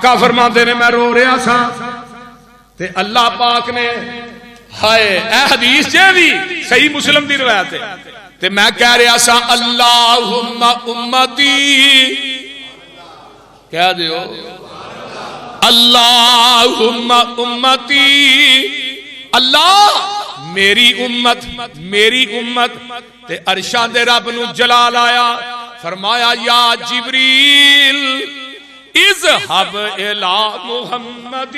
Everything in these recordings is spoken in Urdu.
کا فرماتے نے میں رو رہا سا تے اللہ پاک نے ہائے اے حدیث جے بھی صحیح مسلم دی روایت ہے تے میں کہہ رہا سا اللہم امتی کہہ دیو اللہم امتی اللہ میری امت تے عرشاں دے رب نو جلال آیا فرمایا یا جبریل اذهب الى محمد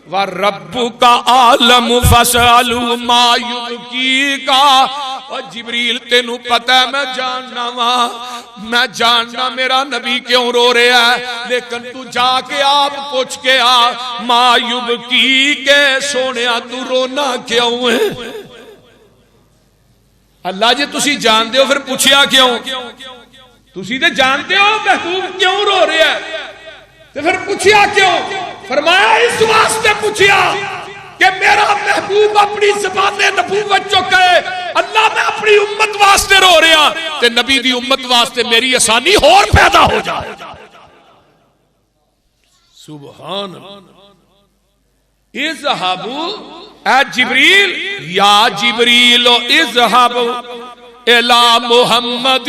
وربك عالم فاسألوا ما يبكيك اور جبریل تینوں پتہ ہے میں جاننا میرا نبی کیوں رو رہا ہے لیکن تو جا کے آپ پوچھ کے آ ما یبکیک سونیا تو رونا کیوں ہے اللہ جی تسی جان دے ہو پھر پوچھیا کیوں تسی تے جانتے ہو محبوب کیوں رو رہا ہے تو پھر پوچھیا کیوں فرمایا اس واسطے پوچھیا کہ میرا محبوب اپنی زبان نبوت چکے اللہ میں اپنی امت واسطے رو رہا تے نبی دی امت واسطے میری آسانی اور پیدا ہو جائے سبحان اذهب اے جبریل یا جبریل اذهب الى محمد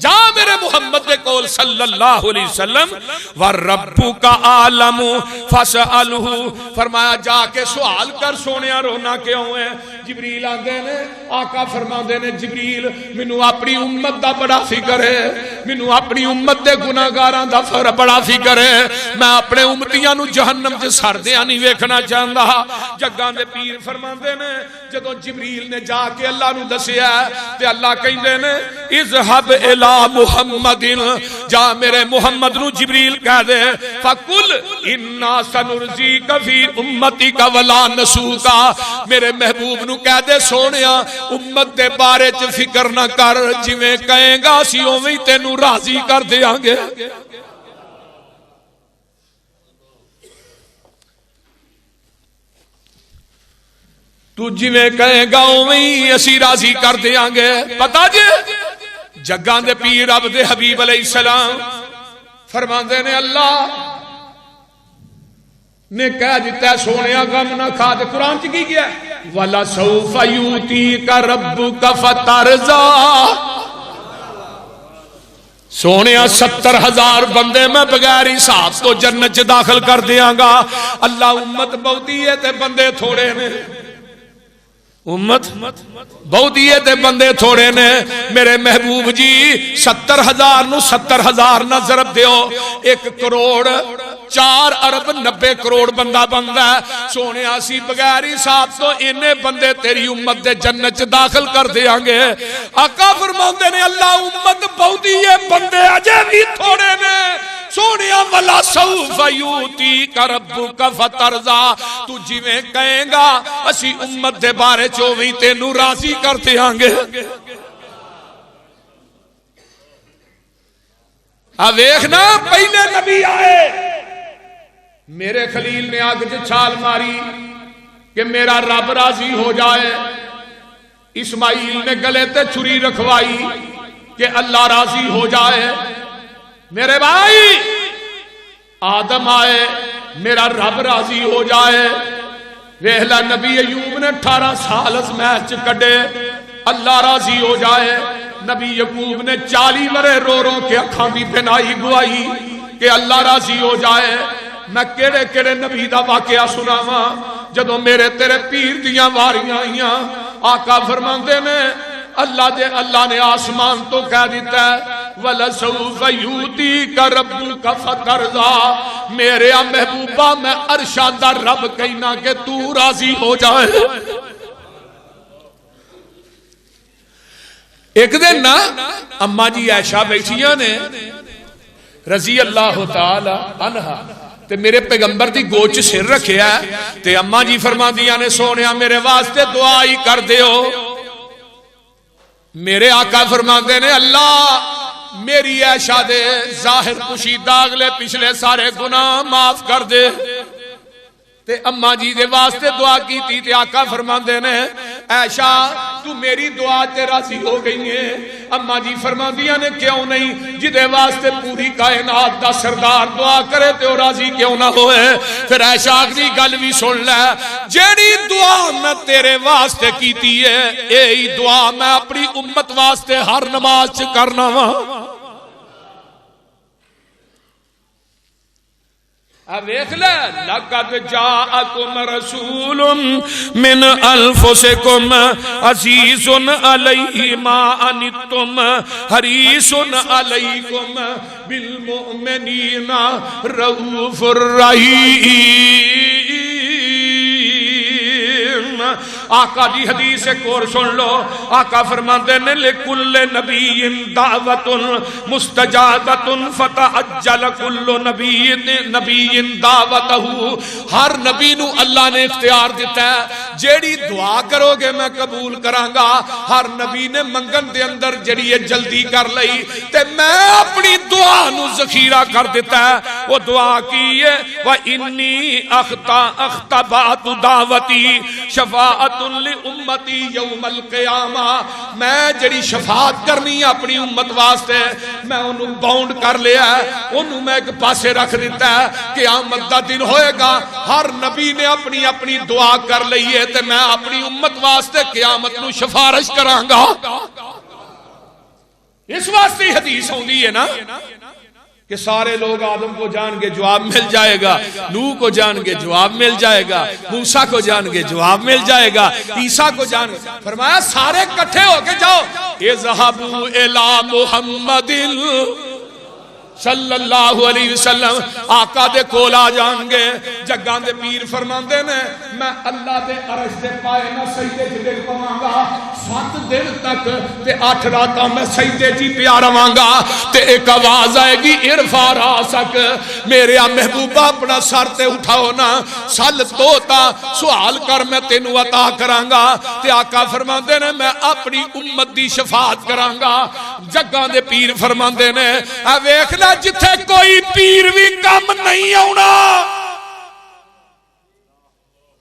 جا میرے محمد دے کول صلی اللہ علیہ وسلم وَرَبُّكَ عَالَمُ فَاسْأَلْهُ فرمایا جا کے سوال کر سونیا رونا کیوں ہے جبریل آندے نے آقا فرماندے نے جبریل مینوں اپنی امت دا بڑا فکر ہے مینوں اپنی امت دے گناہگاراں دا بڑا فکر ہے میں اپنے امتیاں نو جہنم تے سردیاں نہیں ویکھنا چاہندا جگاں دے پیر فرماندے نے جدوں جبریل نے جا کے اللہ نو دسیا تے اللہ کہندے نے اذهب الى محمد جا میرے محمد نو جبریل کہہ دے فَقُلْ اِنَّا سَنُرْزِيكَ فِي أُمَّتِكَ وَلَا نَسُوكَ میرے محبوب نو کہہ دے سونیا امت دے بارے چ فکر نہ کر جویں کہیں گا اسی اوویں تینوں راضی کر دیاں گے تو جویں کہیں گا اوویں اسی راضی کر دیاں گے پتہ جے جگاں دے پیر رب دے حبیب علیہ السلام فرماندے نے اللہ نے کہہ دیتا ہے سونیا غم نہ کھا دے قرآن چ کی گیا وَلَسَوْفَ يُؤْتِيكَ رَبُّكَ فَتَرْضَىٰ سونیا 70,000 بندے میں بغیر حساب تو جنت چ داخل کر دیاں گا اللہ امت بہتی ہے تے بندے تھوڑے نے امت بہت ہی تے بندے تھوڑے نے میرے محبوب جی 70,000 نو 70,000 نہ ضرب دیو 1 کروڑ 4 ارب 90 کروڑ بندہ بندہ ہے سونے آسی بغیر حساب تو انہیں بندے تیری امت دے جنت چ داخل کر دیاں گے آقا فرماندے نے اللہ امت بہت ہی بندے اجے بھی تھوڑے نے سونیا وَلَا سَوْفَ يُؤْتِيكَ رَبُّكَ فَتَرْضَىٰ تو جویں کہیں گا اسی امت دے بارے چویں تینوں راضی کر دیاں گے ویکھنا پہلے نبی آئے میرے خلیل نے آگ چ چھال ماری کہ میرا رب راضی ہو جائے اسماعیل نے گلے تے چھری رکھوائی کہ اللہ راضی ہو جائے میرے بھائی آدم آئے میرا رب راضی ہو جائے ویہلا نبی ایوب نے 18 سال اس محض کڈے اللہ راضی ہو جائے نبی یعقوب نے 40 برے رو رو کے اکھاں دی بینائی گوائی کہ اللہ راضی ہو جائے میں کیڑے کیڑے نبی دا واقعہ سناواں جدوں میرے تیرے پیر دیاں واریاں آئیاں آقا فرماندے نے اللہ نے آسمان تو کہہ دیتا ہے وَلَسَوْفَ يُؤْتِيكَ رَبُّكَ فَتَرْضَىٰ میرے محبوبہ میں ارشادہ رب کہنا کہ تو راضی ہو جائے ایک دن نا اماں جی عائشہ بیٹھیاں نے رضی اللہ تعالی عنہا تے میرے پیغمبر دی گوچ سر رکھیا ہے تے اماں جی فرماندیاں نے سونیا میرے واسطے دعا ہی کر دیو میرے آقا فرماندے نے اللہ میری عائشہ دے ظاہر کشیدہ اگلے پچھلے سارے گناہ معاف کر دے تے اماں جی دے واسطے دعا کی تے آقا فرماندے نے عائشہ تو میری دعا تے راضی ہو گئی ہے؟ اما جی فرماندیاں نے کیوں نہیں، جدے واسطے پوری کائنات دا سردار دعا کرے تے او راضی کیوں نہ ہوئے؟ پھر عائشہ اگلی گل بھی سن لے، جیڑی دعا میں تیرے واسطے کیتی ہے اے دعا میں اپنی امت واسطے ہر نماز چ کرنا وا۔ ویکھ لے، لقد جاءکم رسول من انفسکم عزیز علیہ ما عنتم حریص علیکم بالمؤمنین رؤوف الرحیم۔ آقا دی حدیث ایک اور سن لو، آقا فرماتے ہیں لکل نبی دعوت مستجابت فتعجل کل نبی دعوتہ۔ ہر نبی نو اللہ نے اختیار دیتا ہے، جیڑی دعا کرو گے میں قبول کرانگا۔ ہر نبی نے منگن دے اندر جڑی جلدی کر لئی تے میں اپنی دعا نو ذخیرہ کر دیتا ہے۔ وہ دعا کی ہے وَإِنِّي أَخْتَبَعْتُ دعوتی شفاعت لِأُمَّتِي یوم القیامہ۔ میں جڑی شفاعت کرنی ہے اپنی امت واسطے میں انہوں باؤنڈ کر لیا ہے، انہوں میں ایک پاسے رکھ دیتا ہے۔ قیامت دا دن ہوئے گا، ہر نبی نے اپنی اپنی دعا کر لئیے تے میں اپنی امت واسطے قیامت نو شفارش کرانگا۔ اس واسطے حدیث ہوندی ہے نا کہ سارے لوگ آدم کو جان کے جواب مل جائے گا، نوح کو جان کے جواب مل جائے گا، موسیٰ کو جان کے جواب مل جائے گا، عیسیٰ کو جان کے۔ فرمایا سارے کٹھے ہو کے جاؤ، اذهبوا الى محمد صلی اللہ علیہ وسلم، آقا دے کول آ جان گے۔ جگاں دے پیر فرماندے نے میں اللہ دے عرش دے پائے نہ سجدے چ ڈگ پواں 7 دن تک تے 8 راتاں میں سجدے چ پیا رہواں گا تے ایک آواز آئے گی ارفع راسک، میرے محبوبہ اپنا سر تے اٹھاؤ نا، سل توتا سوال کر میں تینوں عطا کراں گا۔ تے آقا فرماندے نے میں اپنی امت دی شفاعت کراں گا۔ جگاں دے پیر فرماندے نے اے ویکھ لے جتھے کوئی پیر بھی کم نہیں آنا،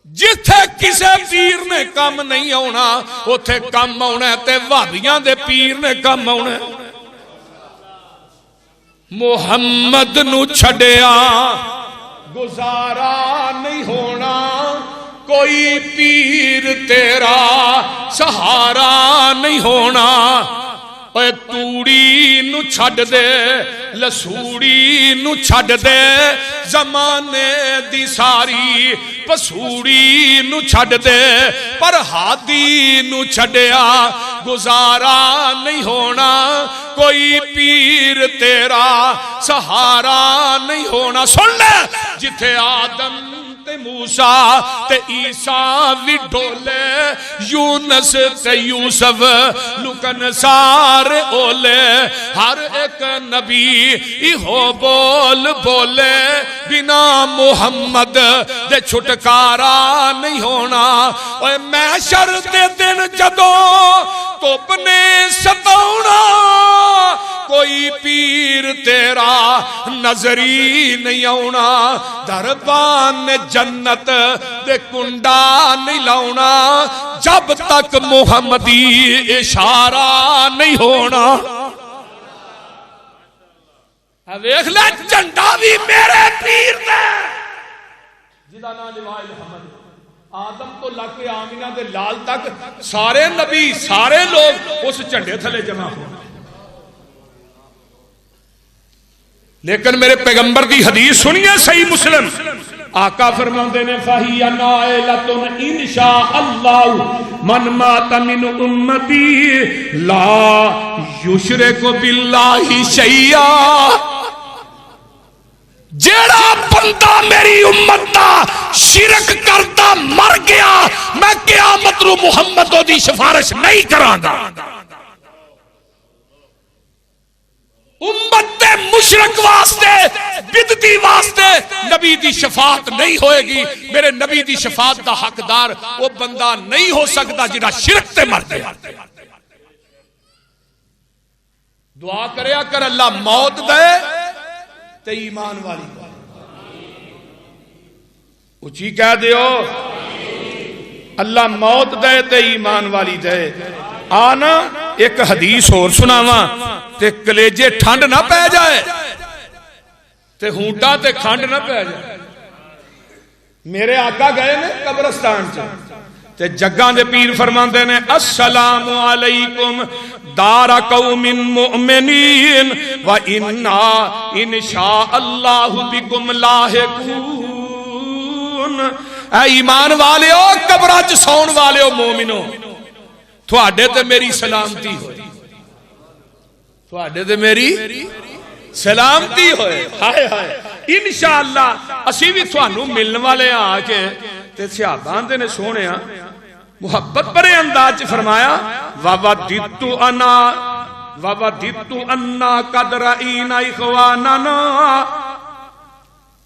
جتھے کسے پیر نے کم نہیں آنا اتھے کم آنا تے وہابیاں دے پیر نے کم آنا۔ محمد نو چھڑیا گزارا نہیں ہونا، کوئی پیر تیرا سہارا نہیں ہونا۔ اے توڑی نو چھڑ دے لسوڑی نو چھڑ دے، زمانے دی ساری پسوڑی نو چھڑ دے، پر ہادی نو چھڑیا گزارا نہیں ہونا، کوئی پیر تیرا سہارا نہیں ہونا۔ سن لے جتھے آدم تے موسیٰ تے عیسیٰ بھی ڈولے، یونس تے یوسف لکن سار اولے، ہر ایک نبی ایہو بول بولے، بنا محمد دے چھٹکارا نہیں ہونا۔ اوے محشر دے دن جدو توپ نے ستونا، کوئی پیر تیرا نظری نہیں آنا، دربان جنت دے کنڈا نہیں لاؤنا، جب تک محمدی اشارہ نہیں ہونا۔ ویکھ لے جھنڈا بھی میرے پیر نے، جدا نا لوائے محمد، آدم تو لگ کے آمینہ دے لال تک سارے نبی سارے لوگ اس جھنڈے تھلے جمع ہو۔ لیکن میرے پیغمبر دی حدیث سنیے صحیح مسلم، آقا فرماندے نے فَهِيَ نَائِلَةٌ إِنشَاءَ اللَّهُ مَنْ مَاتَ مِنْ أُمَّتِي لَا يُشْرِكُ بِاللَّهِ شَيْئًا۔ جیڑا بندہ میری امت دا شرک کرتا مر گیا، میں قیامت رو محمد دی سفارش نہیں کران گا۔ امت مشرک واسطے بدعتی واسطے نبی دی شفاعت نہیں ہوئے گی۔ میرے نبی دی شفاعت دا حقدار وہ بندہ نہیں ہو سکتا جڑا شرک تے مر گیا۔ دعا کریا کر اللہ موت دے تے ایمان والی، اچھی کہہ دیو اللہ موت دے تے ایمان والی دے. آنا ایک حدیث اور سناواں تے کلیجے ٹھنڈ نہ پہ جائے تے ہونٹا تے کھنڈ نہ پہ جائے. میرے آقا گئے نے قبرستان چ تے جگاں دے پیر فرماندے نے السلام علیکم دار قوم مؤمنین و انا انشاء اللہ بکم لاحقون. اے ایمان والے ہو قبراں چ سون والے ہو مومنو تھوڑے تے میری سلامتی ہوئے. تھوڑے تے میری سلامتی ہوئے. ہائے ہائے انشاءاللہ اسی بھی تھوانوں ملن والے آ کے تے صحابہ دے نے سونے محبت بڑے انداز فرمایا وَوَدِّدْتُ أَنَّا قَدْ رَأَيْنَا إِخْوَانَنَا.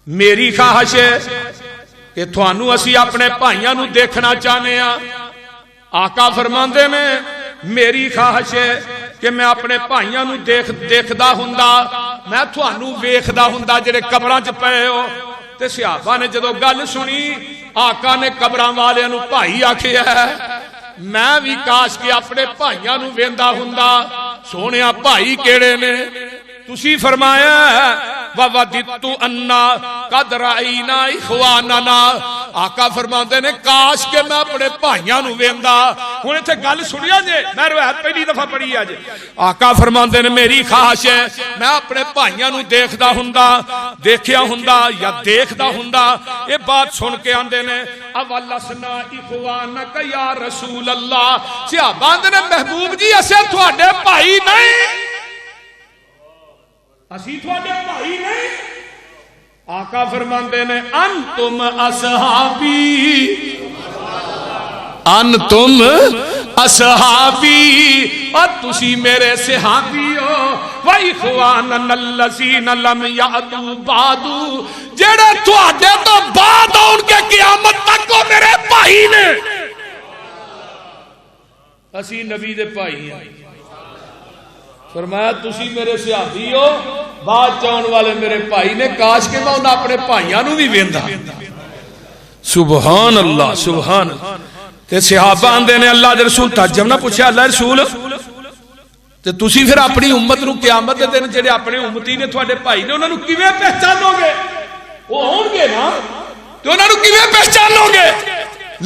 میری خواہش ہے کہ تھوانوں اسی اپنے بھائیاں نو دیکھنا چاہنے ہیں. آقا فرماندے نے میری خواہش ہے کہ میں اپنے بھائیاں نو دیکھدا ہوندا میں تھوانوں ویکھدا ہوندا جڑے قبراں چ پئے ہو. تے صحابہ نے جدو گل سنی آقا نے قبراں والے نو بھائی آکھیا ہے میں بھی کاش کے اپنے بھائیاں نو ویندا ہوندا. سونیا بھائی کیڑے نے؟ تسی فرمایا وَوَدِّدْتُ أَنَّا قَدْ رَأَيْنَا إِخْوَانَنَا. آقا فرماندے نے کاش کہ میں اپنے بھائیاں نو ویندا. ہن ایتھے گل سنیا جے میں روایت پہلی دفعہ پڑھی ہے جے. آقا فرماندے نے میری خواہش ہے میں اپنے بھائیاں نو دیکھدا ہوندا دیکھیا ہوندا یا دیکھدا ہوندا. یہ بات سن کے آندے نے اولسنا اخوانک یا رسول اللہ. صحابہ نے محبوب جی اسے تھوڑے بھائی نہیں اسی تھوڑے بھائی نہیں. آقا فرماندے نے انتم اصحابی انتم اصحابی اور تسی میرے صحابی ہو وَإِخْوَانَنَا الَّذِينَ لَمْ يَأْتُوا بَعْدُ. جڑے تھوڑے تو بعد ان کے قیامت تک کو میرے بھائی نے. اسی نبی دے بھائی ہیں. فرمایا تسی میرے صحابی ہو بعد چاہن والے میرے بھائی نے کاش کہ میں انہاں اپنے بھائیاں نو بھی ویندا. سبحان اللہ سبحان. تے صحابہ آندے نے اللہ دے رسول تعجب نہ پوچھا اللہ رسول تے تسی پھر اپنی امت نو قیامت دے دن جڑے اپنے امتی نے تھوڑے بھائی نے انہاں نو کیویں پہچانو گے؟ وہ ہون گے نا تے انہاں نو کیویں پہچانو گے؟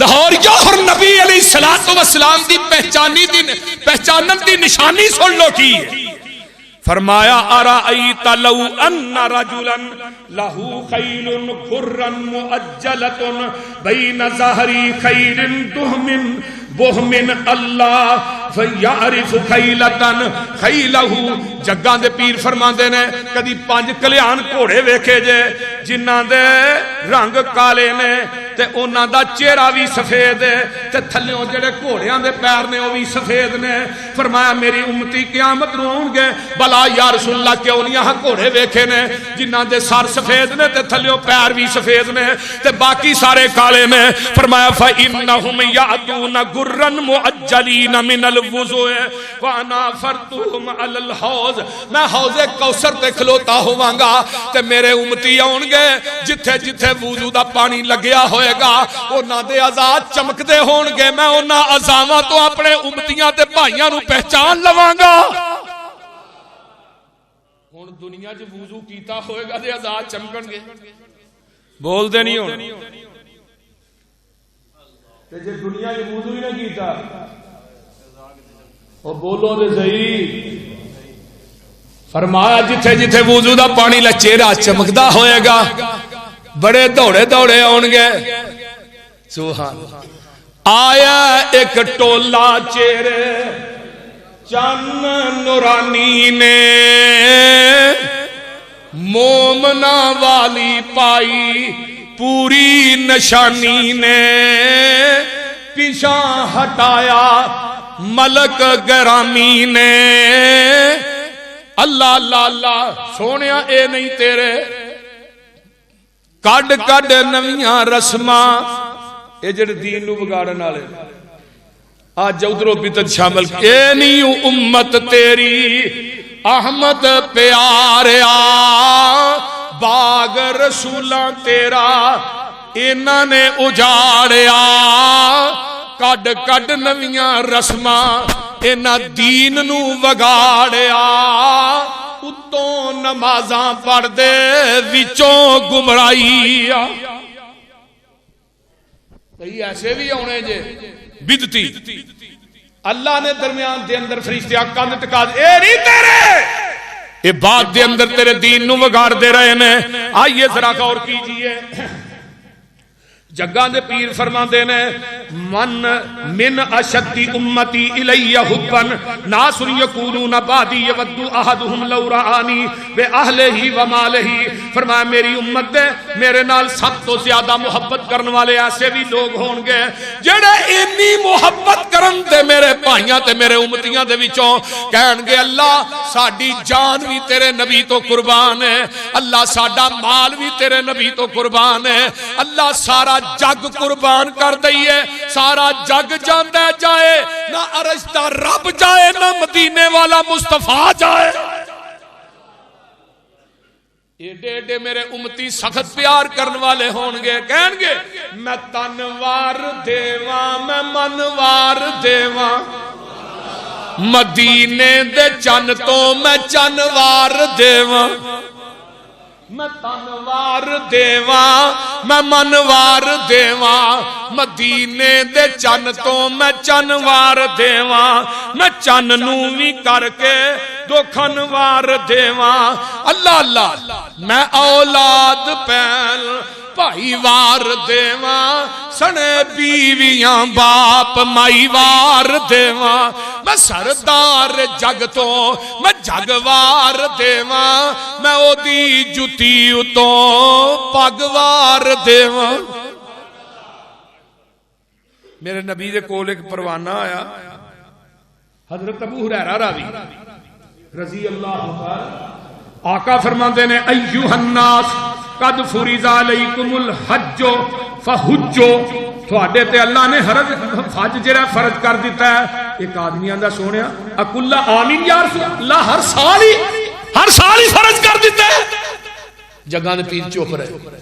لاہور یوہر نبی علیہ السلام دی پہچانن دی نشانی سن لو کی ہے. فرمایا ارائیت لو ان رجلا لہو خیل خرا مؤجلت بین ظہری خیر دہمن بہمن اللہ فیعرف خیلتن خیلہو. جگاں دے پیر فرماندے نے کدی 5 کلیان گھوڑے ویکھے جے جنہاں دے رنگ کالے نے تے انہاں دا چہرہ بھی سفید ہے تے تھلیوں جڑے گھوڑیاں دے پیر نے وہ بھی سفید نے. فرمایا میری امتی قیامت نو آؤں گے بلا یا رسول اللہ کیوں نہیں یہاں گھوڑے ویکھے نے جنہاں دے سر سفید نے تے تھلیوں پیر بھی سفید نے تے باقی سارے کالے نے. فرمایا فَإِنَّهُمْ يَعْدُونَ غُرًّا مُعَجَّلِينَ مِنَ الْوُضُوءِ وَأَنَا فَرْتُهُمْ عَلَى الْحَوْضِ. میں حوض کوثر تے کھلوتا ہواں گا تے میرے امتی آؤں گے جتھے جتھے وضو دا پانی لگیا ہوئے گا انہاں دے اعضاء چمکدے ہون گے. میں انہاں اعضاءاں تو اپنے امتیاں تے بھائیاں نو پہچان لواں گا. ہن دنیا وچ وضو کیتا ہوئے گا تے اعضاء چمکن گے بول دے نہیں ہون تے جے دنیا وچ وضو ہی نہ کیتا او بولو تے صحیح. فرمایا جتھے جتھے وضو دا پانی لا چہرہ چمکدا ہوئے گا بڑے دوڑے دوڑے آن گے. سبحان آیا ایک ٹولا چہرے چن نورانی نے مومنا والی پائی پوری نشانی نے پیچھا ہٹایا ملک گرامی نے. اللہ اللہ اللہ سونیا اے نہیں تیرے کڈ کڈ نویاں رسماں اے جڑے دین نو بگاڑن والے آج ادھروں بدعت شامل اے نہیں امت تیری احمد پیاریا باغ رسولاں تیرا انہاں نے اجاڑیا کڈ کڈ نویاں رسماں انہاں دین نو وگاڑیا اتوں نمازاں پڑھ دے وچوں گمرائی کئی ایسے بھی ہونے جے بدتی اللہ نے درمیان دے اندر فرشتے کان ٹکا دے اے نہیں تیرے اے بات دے اندر تیرے دین نو وگاڑ دے رہے نے آئیے ذرا غور کیجئے جگہ دے پیر فرما دینے من اشدی امتی الی حبن ناس یکونون بعدی یودو احدہم لو رآنی بے اہلہی و مالہی فرمایا میری امت دے میرے نال سب تو زیادہ محبت کرنے والے ایسے بھی لوگ ہون گے جڑے انی محبت کرن دے میرے بھائیاں تے میرے امتیاں دے وچوں کہن گے اللہ ساڈی جان بھی تیرے نبی تو قربان ہے اللہ ساڈا مال بھی تیرے نبی تو قربان ہے اللہ سارا جگ قربان کر دئیے سارا جگ جاندہ جائے نہ عرش دا رب جائے نہ مدینے والا مصطفیٰ جائے ایڈے ایڈے میرے امتی سخت پیار کرنے والے ہونگے کہیں گے میں تنوار دیواں میں منوار دیواں مدینے دے چن تو میں چنوار دیواں میں تنوار دیواں میں منوار دیواں مدینے دے چن تو میں چنوار دیواں میں چن نو بھی کر کے دو کھنوار دیواں اللہ اللہ میں اولاد پہل بھائی وار دیواں سنے بیویاں باپ مائی وار دیواں میں سردار جگ تو میں جگوار دیواں میں او دی جتی اتوں پگوار دیواں میرے نبی دے کول ایک پروانہ آیا حضرت ابو ہریرہ راوی رضی اللہ عنہ آقا فرماندے نے ایھا الناس قد فرض علیکم الحج فحجو تھوڑے تے اللہ نے حج جڑا فرض کر دیتا ہے ایک آدمی آندا سونیا اکل آمین یا رسول اللہ ہر سال ہی فرض کر دیتا ہے جگہ نے پیر چپ رہے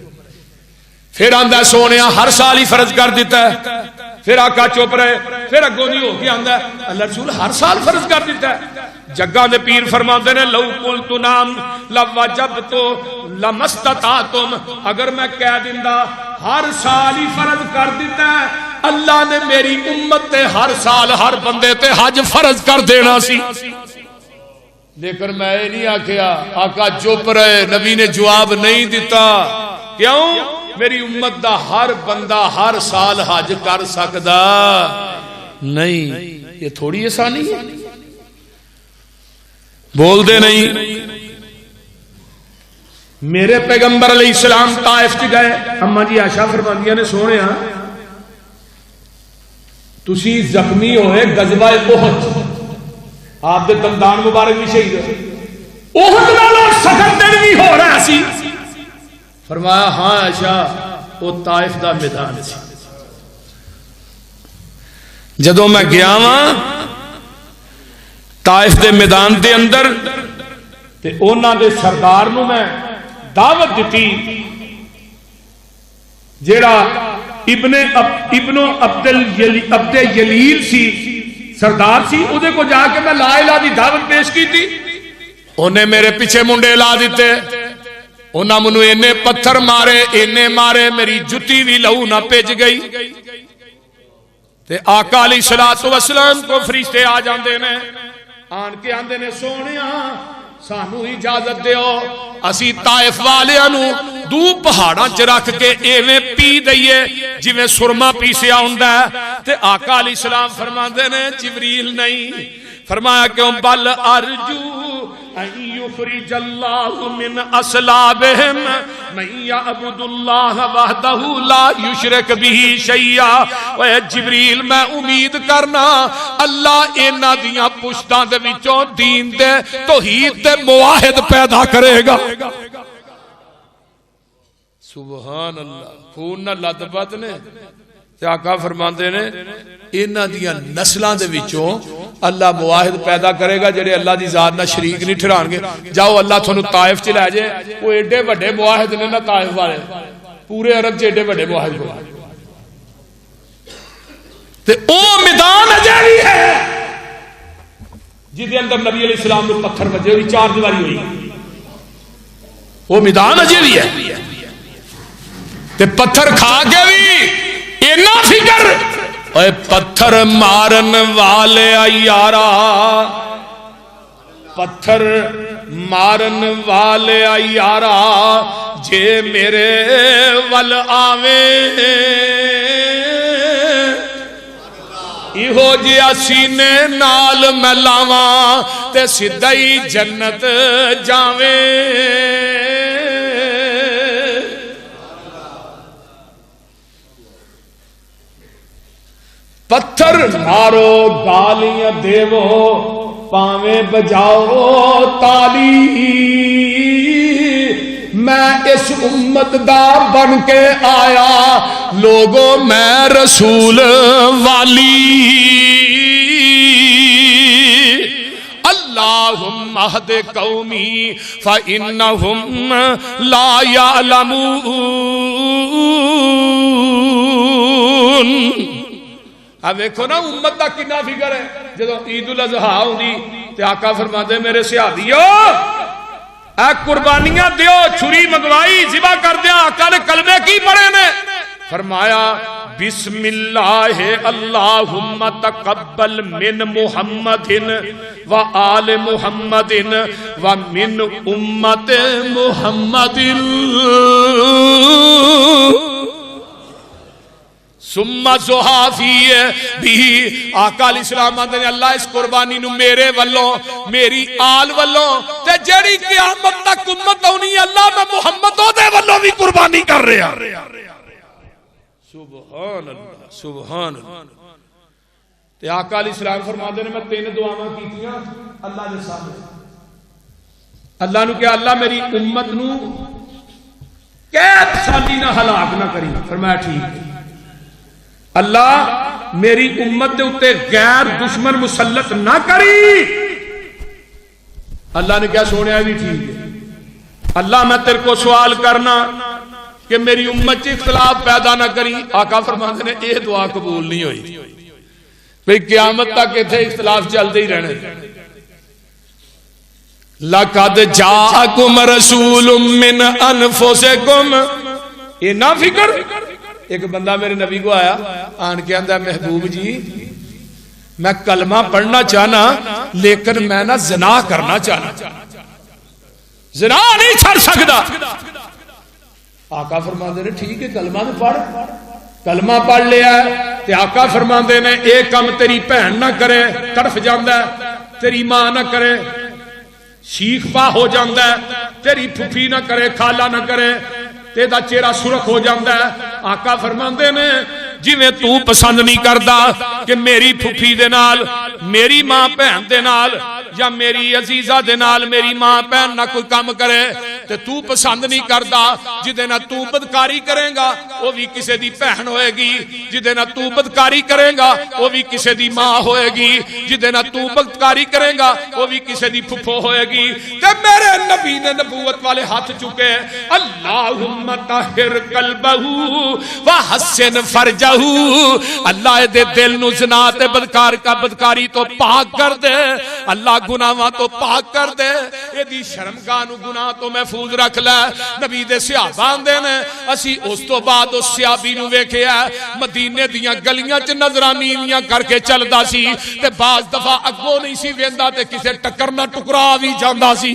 پھر آندا سونیا ہر سال ہی فرض کر دیتا ہے پھر آقا چپ رہے پھر اگوں دی ہو کے آندا اللہ رسول ہر سال فرض کر دیتا ہے جگہ دے پیر فرماتے نے لو قلت نام لوجبت لمستطعتم اگر میں کہہ دیندا ہر سال ہی فرض کر دیتا ہے اللہ نے میری امت تے ہر سال ہر بندے تے حج فرض کر دینا سی لیکن میں نہیں آکھیا آقا چپ رہے نبی نے جواب نہیں دیتا کیوں میری امت دا ہر بندہ ہر سال حج کر سکدا نہیں یہ تھوڑی آسانی ہے بول دے نہیں میرے پیغمبر علیہ السلام طائف چ گئے اما جی عائشہ فرماندیاں نے سونے تسی زخمی ہوئے غزوہ احد آپ دے دندان مبارک بھی شہید ہوئے احد نالوں سخت دن بھی ہو رہا سی فرمایا ہاں عائشہ وہ طائف دا میدان سی جدوں میں گیا ہاں طائف دے میدان دے اندر تے اونا دے سردار نو میں دعوت دیتی جیڑا ابن عبد یلیل سی سردار سی او دے کو جا کے میں لا الہ دی دعوت پیش کی تھی انہیں میرے پیچھے منڈے لا دیتے انہاں منو اینے پتھر مارے میری جتی بھی لہو نہ پیج گئی تے آقا علیہ السلام کو فرشتے آ جاندے نے آن کے آندے نے سونیا سانو اجازت دیو اسی طائف والیاں دو پہاڑاں چ رکھ کے ایویں پی دئیے جویں سرما پیسیا ہوندا ہے تے آقا علیہ السلام فرماندے نے جبریل نہیں فرمایا کیوں بل ارجو ان یخرج اللہ من اصلابہم من یعبد اللہ وحدہ لا یشرک بہ شیئا اے جبریل میں امید کرنا اللہ انہاں دیاں پشتاں دے وچوں دین دے توحید دے موحد پیدا کرے گا سبحان اللہ خون نہ لد بد نے تے آقا فرماندے نے انہاں دیاں نسلاں دے وچوں اللہ موحد پیدا کرے گا جڑے اللہ دی ذات نہ شریک نہیں ٹھہران گے جاؤ اللہ تھانو طائف چ لے جائے وہ ایڈے بڑے موحد نے نا طائف والے پورے عرب چ ایڈے بڑے موحد تے او میدان اجے بھی ہے جدے اندر نبی علیہ السلام نے پتھر بجے ہوئی 4 دیواری ہوئی، وہ میدان اجے بھی ہے تے پتھر کھا کے بھی اینا فکر اے پتھر مارن والے یارا، پتھر مارن والے یارا جے میرے ول آویں ایہو جیا سینے نال میں لاواں تے سدھائی جنت جاویں۔ پتھر مارو گالیاں دیو پاویں بجاؤ تالی، میں اس امت دا بن کے آیا لوگو میں رسول والی، اللہم اہد قومی فإنہم لا یعلمون۔ اب دیکھو نا امت دا کنا فکر ہے، جدو عید الاضحیٰ ہوندی تے آقا فرماتے میرے صحابیو اے قربانیاں دیو، چھری منگوائی ذبح کر دیا، آقا نے کلمے کی پڑھے نے، فرمایا بسم اللہ اللہم تقبل من محمد و آل محمد و من امت محمد ثم زحافی بھی۔ آقا علیہ السلام نے اللہ اس قربانی نو میرے والوں میری آل والوں تے جیڑی قیامت تک امت ہونی اللہ میں محمد دے والوں بھی قربانی کر رہا۔ سبحان اللہ سبحان اللہ۔ تے آقا علیہ السلام فرماتے ہیں میں 3 دعاواں کیتیاں اللہ دے سامنے، اللہ نو کہا اللہ میری امت نو قید سالی نہ ہلاک نہ کری، فرمایا ٹھیک ہے۔ اللہ میری امت دے اتے غیر دشمن مسلط نہ کری، اللہ نے کیا سونے بھی ٹھیک ہے۔ اللہ میں تیرے کو سوال کرنا کہ میری امت سے اختلاف پیدا نہ کری، آقا فرماتے نے یہ دعا قبول نہیں ہوئی، بھئی قیامت تک اتنے اختلاف چلتے ہی رہنے۔ لَقَدْ جَاءَكُمْ رَسُولٌ مِّنْ أَنفُسِكُمْ، یہ نہ فکر۔ ایک بندہ میرے نبی کو آیا آن کے اندر محبوب جی میں کلمہ پڑھنا چاہنا لیکن میں نہ زنا کرنا چاہنا، زنا نہیں چھڑ سکتا۔ آقا فرماندے نے ٹھیک ہے کلمہ تو پڑھ، کلمہ پڑھ لیا ہے تے آقا فرماندے نے ایک کم تیری بہن نہ کرے تڑف جاندہ ہے، تیری ماں نہ کرے شیخ پا ہو جاندہ ہے، تیری پھپھی نہ کرے خالہ نہ کرے تیرا چہرہ سرخ ہو جاندہ ہے۔ آقا فرماندے نے جی میں تو پسند نہیں کردا کہ میری پھپھی دے نال میری ماں بہن دے نال یا میری عزیزہ دے نال میری ماں بہن نہ کوئی کام کرے تے تو پسند نہیں کردا، جدے نہ تو بدکاری کریں گا وہ بھی کسے دی بہن ہوئے گی، جدے نہ تو بدکاری کریں گا وہ بھی کسے دی ماں ہوئے گی، جدے نہ تو بدکاری کریں گا وہ بھی کسے دی پھپھو ہوئے گی۔ تے میرے نبی نے نبوت والے ہاتھ چکے، اللہم طہر قلبہ وحسن فرجہ، اللہ دے دل نو زنا تے بدکاری تو پاک کر دے، اللہ گناہاں تو پاک کر دے، یہ دی شرمگاہ نو گناہ تو محفوظ رکھ لے۔ نبی دے صحابان دے نے اسی اس تو بعد اس صحابی نو ویکھیا مدینے دیاں گلیاں چ نظرانیاں کر کے چلدا سی تے بعض دفعہ اگوں نہیں سی ویندا تے کسے ٹکر نہ ٹکرا بھی جاندا سی۔